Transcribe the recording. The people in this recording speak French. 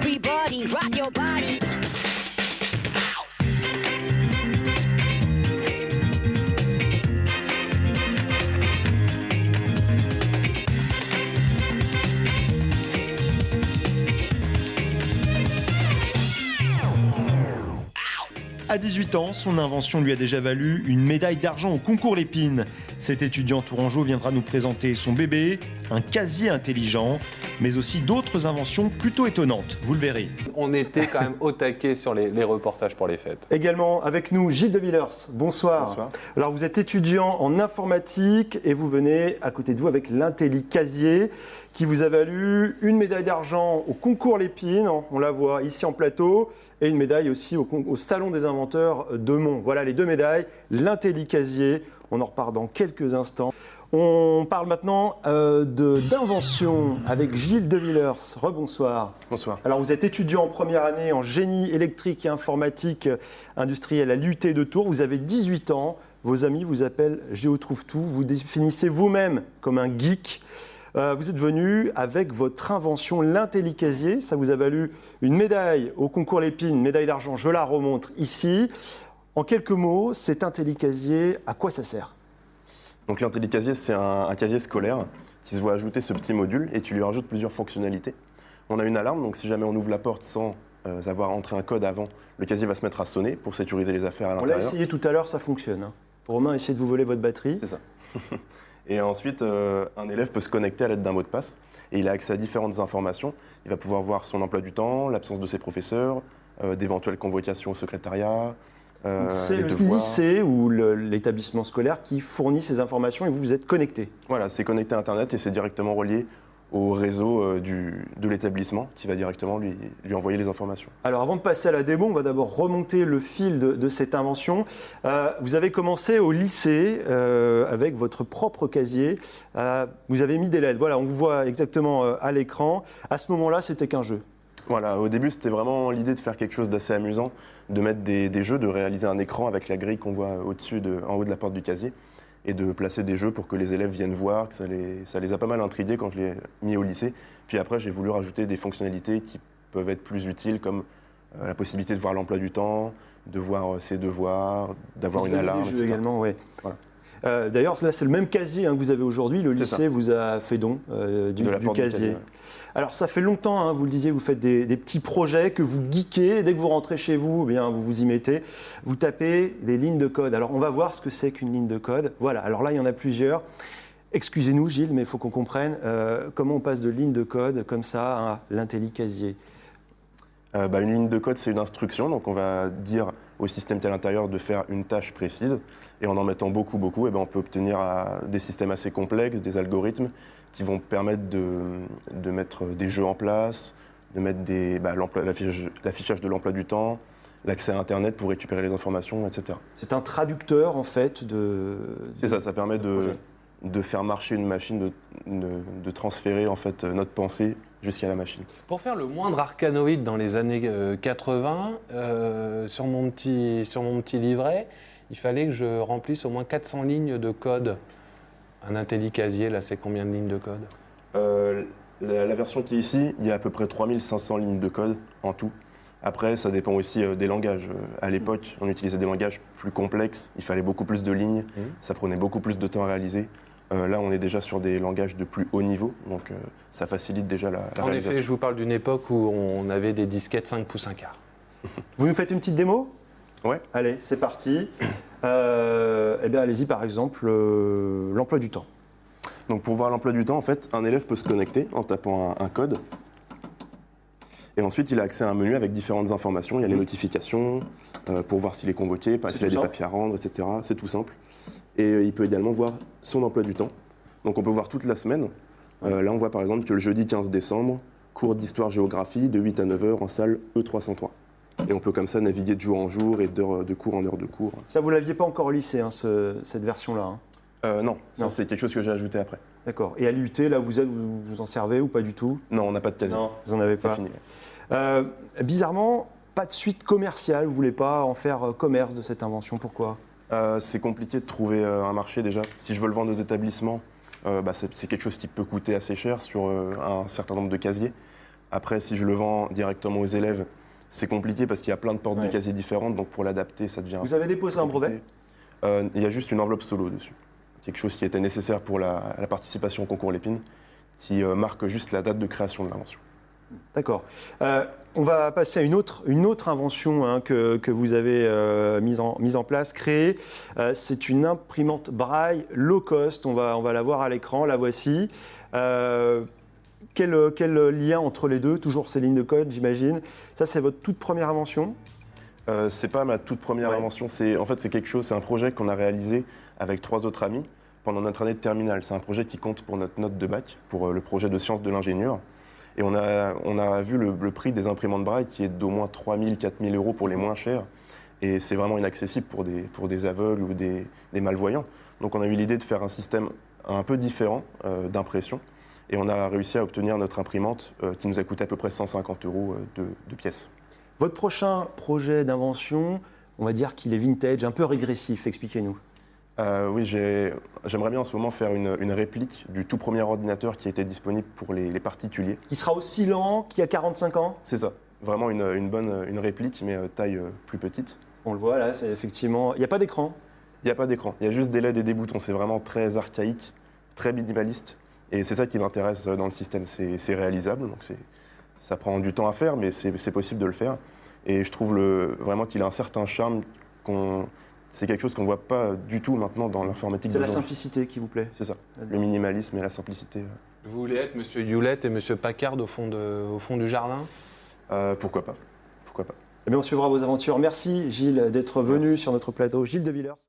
Everybody, rock your body. À 18 ans, son invention lui a déjà valu une médaille d'argent au concours Lépine. Cet étudiant tourangeau viendra nous présenter son bébé, un casier intelligent, mais aussi d'autres inventions plutôt étonnantes, vous le verrez. On était quand même au taquet sur les reportages pour les fêtes. Également avec nous Gilles de Villers, bonsoir. Bonsoir. Alors vous êtes étudiant en informatique et vous venez à côté de vous avec l'Intelli-Casier qui vous a valu une médaille d'argent au concours Lépine, on la voit ici en plateau, et une médaille aussi au Salon des inventeurs de Mons. Voilà les deux médailles, l'Intelli-Casier, on en reparle dans quelques instants. On parle maintenant d'invention avec Gilles de Villers. Rebonsoir. Bonsoir. Alors vous êtes étudiant en première année en génie électrique et informatique industrielle à l'UT de Tours. Vous avez 18 ans. Vos amis vous appellent Géotrouve-Tout. Vous définissez vous-même comme un geek. Vous êtes venu avec votre invention, l'Intelli-Casier. Ça vous a valu une médaille au concours Lépine, médaille d'argent. Je la remonte ici. En quelques mots, cet Intelli-Casier, à quoi ça sert ? Donc l'Intelli-Casier, c'est un casier scolaire qui se voit ajouter ce petit module et tu lui rajoutes plusieurs fonctionnalités. On a une alarme, donc si jamais on ouvre la porte sans avoir entré un code avant, le casier va se mettre à sonner pour sécuriser les affaires à On l'intérieur. l'a essayé tout à l'heure, ça fonctionne. Romain a essayé de vous voler votre batterie. C'est ça. Et ensuite, un élève peut se connecter à l'aide d'un mot de passe et il a accès à différentes informations. Il va pouvoir voir son emploi du temps, l'absence de ses professeurs, d'éventuelles convocations au secrétariat. C'est les le devoirs. lycée ou l'établissement scolaire qui fournit ces informations et vous êtes connecté. Voilà, c'est connecté à Internet et c'est directement relié au réseau de l'établissement qui va directement lui envoyer les informations. Alors avant de passer à la démo, on va d'abord remonter le fil de cette invention. Vous avez commencé au lycée avec votre propre casier. Vous avez mis des LED. Voilà, on vous voit exactement à l'écran. À ce moment-là, c'était qu'un jeu. Voilà, au début, c'était vraiment l'idée de faire quelque chose d'assez amusant, de mettre des jeux, de réaliser un écran avec la grille qu'on voit en haut de la porte du casier et de placer des jeux pour que les élèves viennent voir, que ça les a pas mal intrigués quand je l'ai mis au lycée. Puis après, j'ai voulu rajouter des fonctionnalités qui peuvent être plus utiles, comme la possibilité de voir l'emploi du temps, de voir ses devoirs, d'avoir une alarme, des jeux etc. également, ouais. Voilà. D'ailleurs, là, c'est le même casier que vous avez aujourd'hui. Le C'est lycée ça. vous a fait don du De la porte du casier. casier, ouais. Alors, ça fait longtemps, vous le disiez, vous faites des petits projets que vous geekez. Et dès que vous rentrez chez vous, eh bien, vous vous y mettez. Vous tapez des lignes de code. Alors, on va voir ce que c'est qu'une ligne de code. Voilà, alors là, il y en a plusieurs. Excusez-nous, Gilles, mais il faut qu'on comprenne comment on passe de ligne de code comme ça à l'Intelli-Casier. Une ligne de code, c'est une instruction, donc on va dire au système qui est à l'intérieur de faire une tâche précise, et en mettant beaucoup, on peut obtenir des systèmes assez complexes, des algorithmes qui vont permettre de mettre des jeux en place, de mettre l'affichage de l'emploi du temps, l'accès à Internet pour récupérer les informations, etc. C'est un traducteur, en fait, C'est ça, ça permet projet. de faire marcher une machine, de transférer en fait notre pensée jusqu'à la machine. Pour faire le moindre arcanoïde dans les années 80, sur mon petit livret, il fallait que je remplisse au moins 400 lignes de code. Un Intelli-Casier, là, c'est combien de lignes de code ? La version qui est ici, il y a à peu près 3500 lignes de code en tout. Après, ça dépend aussi des langages. À l'époque, on utilisait des langages plus complexes, il fallait beaucoup plus de lignes, ça prenait beaucoup plus de temps à réaliser. Là, on est déjà sur des langages de plus haut niveau, donc ça facilite déjà la En réalisation. effet, je vous parle d'une époque où on avait des disquettes 5 pouces 1 quart. Vous nous faites une petite démo ? Ouais. Allez, c'est parti. Eh bien, allez-y, par exemple, l'emploi du temps. Donc pour voir l'emploi du temps, en fait, un élève peut se connecter en tapant un code. Et ensuite, il a accès à un menu avec différentes informations. Il y a les notifications pour voir s'il est convoqué, s'il a des papiers à rendre, etc. C'est tout simple. Et il peut également voir son emploi du temps. Donc on peut voir toute la semaine. Là, on voit par exemple que le jeudi 15 décembre, cours d'histoire-géographie de 8 à 9 heures en salle E303. Et on peut comme ça naviguer de jour en jour et d'heure de cours en heure de cours. Ça, vous ne l'aviez pas encore au lycée, cette version-là Non, ça Non. c'est quelque chose que j'ai ajouté après. D'accord. Et à l'UT, là, vous en servez ou pas du tout ? Non, on n'a pas de casier. Non, vous n'en avez C'est pas. fini. Bizarrement, pas de suite commerciale. Vous ne voulez pas en faire commerce de cette invention. Pourquoi ? C'est compliqué de trouver un marché déjà. Si je veux le vendre aux établissements, c'est quelque chose qui peut coûter assez cher sur un certain nombre de casiers. Après, si je le vends directement aux élèves, c'est compliqué parce qu'il y a plein de portes de Ouais. casier différentes, donc pour l'adapter, ça devient. Vous avez déposé un brevet? Il y a juste une enveloppe solo dessus. Quelque chose qui était nécessaire pour la participation au concours Lépine, qui marque juste la date de création de l'invention. D'accord. On va passer à une autre invention hein, que vous avez mise en place, créée. C'est une imprimante braille low cost. On va la voir à l'écran, la voici. Quel lien entre les deux? Toujours ces lignes de code, j'imagine. Ça, c'est votre toute première invention? C'est pas ma toute première Ouais. invention. C'est un projet qu'on a réalisé avec 3 autres amis pendant notre année de terminale. C'est un projet qui compte pour notre note de bac, pour le projet de sciences de l'ingénieur. Et on a vu le prix des imprimantes braille qui est d'au moins 3 000, 4 000 euros pour les moins chers. Et c'est vraiment inaccessible pour des aveugles ou des malvoyants. Donc on a eu l'idée de faire un système un peu différent d'impression. Et on a réussi à obtenir notre imprimante qui nous a coûté à peu près 150 euros de pièces. Votre prochain projet d'invention, on va dire qu'il est vintage, un peu régressif. Expliquez-nous. Oui, j'aimerais bien en ce moment faire une réplique du tout premier ordinateur qui était disponible pour les particuliers. Qui sera aussi lent qu'il y a 45 ans? C'est ça, vraiment une réplique, mais taille plus petite. On le voit là, c'est effectivement. Il n'y a pas d'écran. Il n'y a pas d'écran, il y a juste des LED et des boutons. C'est vraiment très archaïque, très minimaliste. Et c'est ça qui m'intéresse dans le système. C'est réalisable, donc ça prend du temps à faire, mais c'est possible de le faire. Et je trouve vraiment qu'il a un certain charme. C'est quelque chose qu'on ne voit pas du tout maintenant dans l'informatique. C'est la d'aujourd'hui. simplicité qui vous plaît. C'est ça, le minimalisme et la simplicité. Vous voulez être Monsieur Hewlett et Monsieur Packard au fond du jardin? Pourquoi pas. Pourquoi pas. Eh bien, on suivra vos aventures. Merci Gilles d'être venu Merci. sur notre plateau. Gilles de Villers.